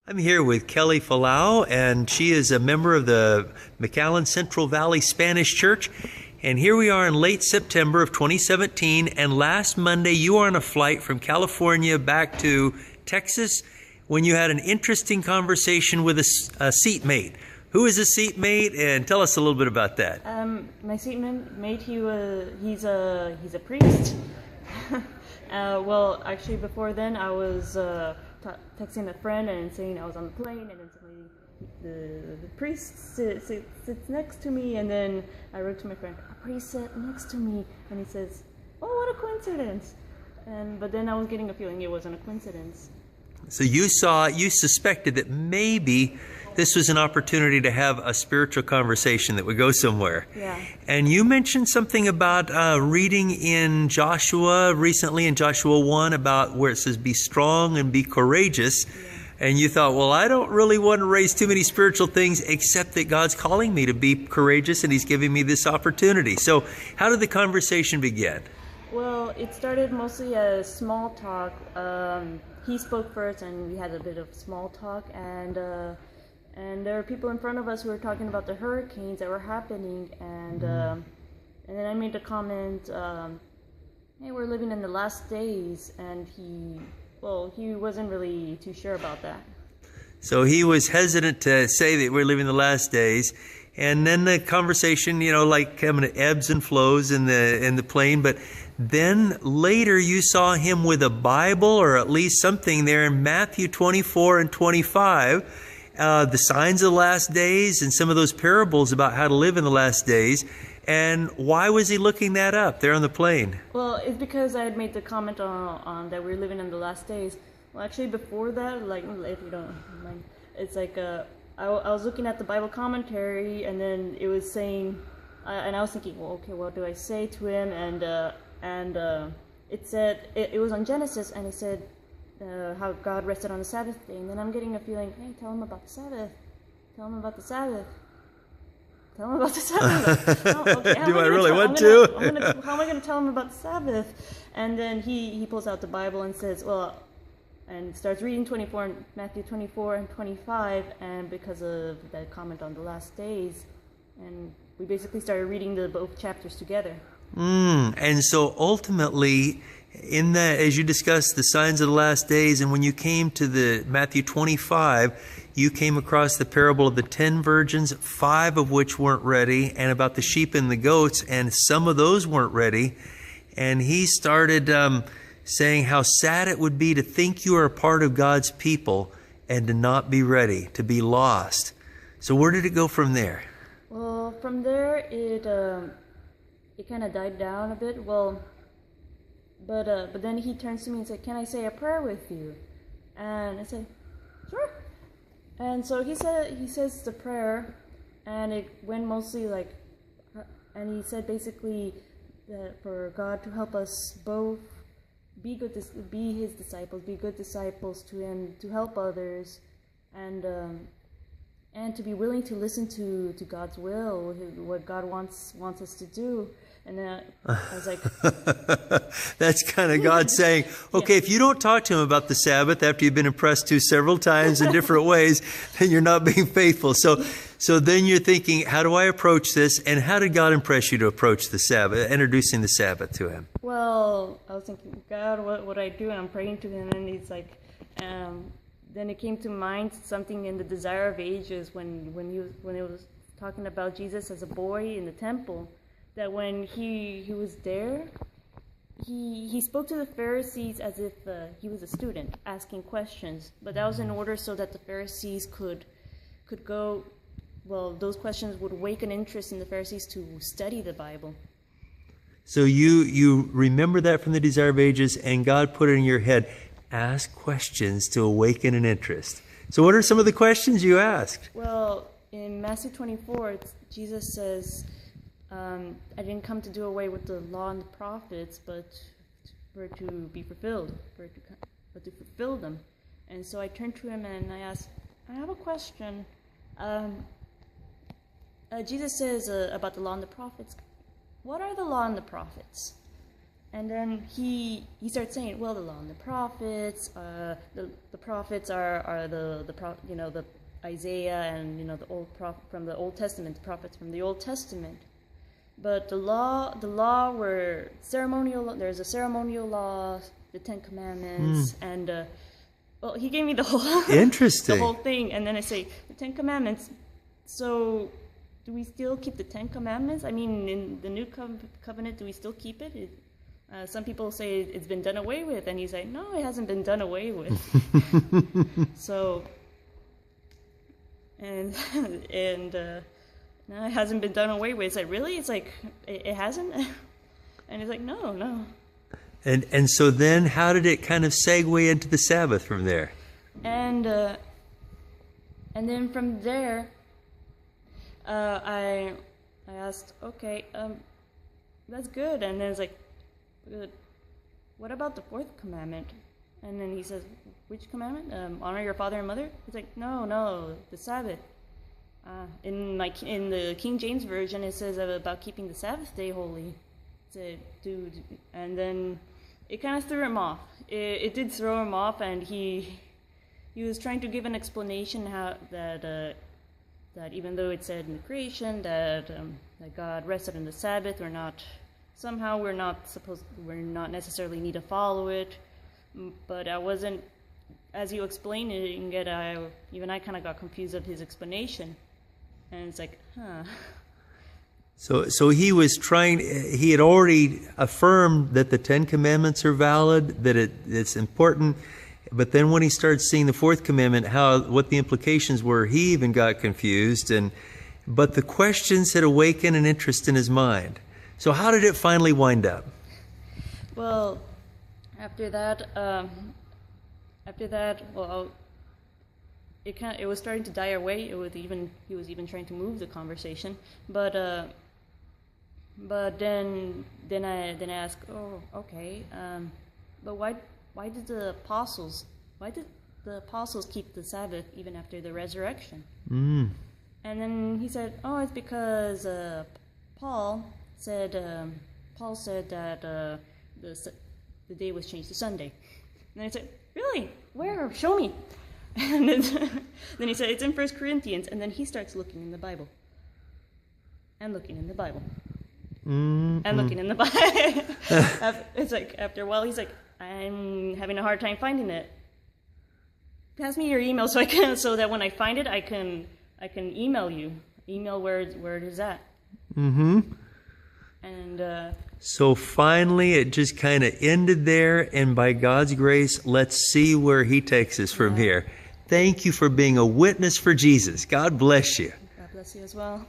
I'm here with Kelly Felau, and she is a member of the McAllen Central Valley Spanish Church. And here we are in late September of 2017, and last Monday you were on a flight from California back to Texas when you had an interesting conversation with a seatmate. Who is a seatmate, and tell us a little bit about that. My seatmate, he's a priest. Well, actually, before then, I was texting a friend and saying I was on the plane, and then suddenly the priest sits next to me, and then I wrote to my friend, a priest sat next to me, and he says, "Oh, what a coincidence!" But then I was getting a feeling it wasn't a coincidence. So you suspected that maybe this was an opportunity to have a spiritual conversation that would go somewhere. Yeah. And you mentioned something about reading in Joshua recently, in Joshua 1, about where it says, be strong and be courageous. Yeah. And you thought, well, I don't really want to raise too many spiritual things, except that God's calling me to be courageous and He's giving me this opportunity. So how did the conversation begin? Well, it started mostly as small talk. He spoke first, and we had a bit of small talk, and there were people in front of us who were talking about the hurricanes that were happening, and then I made a comment, hey, we're living in the last days, and he wasn't really too sure about that. So he was hesitant to say that we're living the last days, and then the conversation, like kind of ebbs and flows in the plane, but then later you saw him with a Bible, or at least something there in Matthew 24 and 25, the signs of the last days and some of those parables about how to live in the last days. And why was he looking that up there on the plane? Well, it's because I had made the comment on that we're living in the last days. Well, actually, before that, like, if you don't mind, it's like I was looking at the Bible commentary, and then it was saying, and I was thinking, well, okay, what do I say to him? And it said, it was on Genesis, and it said, how God rested on the Sabbath day, and then I'm getting a feeling, hey, tell him about the Sabbath. Tell him about the Sabbath. Tell him about the Sabbath. Do I really want to? How am I going to tell him about the Sabbath? And then he pulls out the Bible and says, well, and starts reading Matthew 24 and 25, and because of that comment on the last days, and we basically started reading both chapters together. And so ultimately, in that, as you discussed the signs of the last days, and when you came to the Matthew 25, you came across the parable of the 10 virgins, 5 of which weren't ready, and about the sheep and the goats, and some of those weren't ready. And he started saying how sad it would be to think you are a part of God's people and to not be ready, to be lost. So where did it go from there? Well, from there, it kind of died down a bit. Well, but then he turns to me and said, "Can I say a prayer with you?" And I said, "Sure." And so he says the prayer, and it went mostly like, and he said basically that for God to help us both be His disciples, be good disciples to Him, to help others, and to be willing to listen to God's will, what God wants us to do. And then I was like, that's kind of God saying, okay, if you don't talk to Him about the Sabbath after you've been impressed to several times in different ways, then you're not being faithful. So then you're thinking, how do I approach this? And how did God impress you to approach the Sabbath, introducing the Sabbath to Him? Well, I was thinking, God, what would I do? And I'm praying to Him, and He's like, then it came to mind something in the Desire of Ages when it was talking about Jesus as a boy in the temple, that when he was there, he spoke to the Pharisees as if he was a student asking questions, but that was in order so that the Pharisees could go, well, those questions would awaken interest in the Pharisees to study the Bible. So you remember that from the Desire of Ages, and God put it in your head, ask questions to awaken an interest. So what are some of the questions you asked? Well, in Matthew 24, Jesus says, I didn't come to do away with the law and the prophets, but for to be fulfilled, but to fulfill them. And so I turned to him and I asked, I have a question. Jesus says about the law and the prophets. What are the law and the prophets? And then he starts saying, well, the law and the prophets, the prophets are the Isaiah and the from the Old Testament, the prophets from the Old Testament. But the law were ceremonial. There's a ceremonial law, the Ten Commandments, and well, he gave me the whole Interesting. the whole thing. And then I say the Ten Commandments. So, do we still keep the Ten Commandments? I mean, in the New Covenant, do we still keep it? Some people say it's been done away with, and he's like, no, it hasn't been done away with. So, and no, it hasn't been done away with. It's like, really? It's like, it hasn't? And he's like, no. And so then how did it kind of segue into the Sabbath from there? And then from there, I asked, okay, that's good. And then it's like, good. What about the fourth commandment? And then he says, which commandment? Honor your father and mother? He's like, no, the Sabbath. In the King James Version, it says about keeping the Sabbath day holy. Said, dude, and then it kind of threw him off. It did throw him off, and he was trying to give an explanation how that even though it said in the creation that God rested on the Sabbath, we're not necessarily need to follow it. But I wasn't, as you explained it, I kind of got confused of his explanation. And it's like, So he had already affirmed that the Ten Commandments are valid, that it's important. But then when he starts seeing the fourth commandment, what the implications were, he even got confused. But the questions had awakened an interest in his mind. So how did it finally wind up? Well, after that, well, it was starting to die away. He was even trying to move the conversation. But then I asked, oh, okay, but why did the apostles keep the Sabbath even after the resurrection? And then he said, oh, it's because Paul said that the day was changed to Sunday. And I said, really? Where? Show me. And then he said, it's in 1 Corinthians. And then he starts looking in the Bible. And looking in the Bible. And looking in the Bible. It's like, after a while, he's like, I'm having a hard time finding it. Pass me your email so that when I find it, I can email you. Email where it is at. And so finally, it just kind of ended there, and by God's grace, let's see where He takes us from here. Thank you for being a witness for Jesus. God bless you. God bless you as well.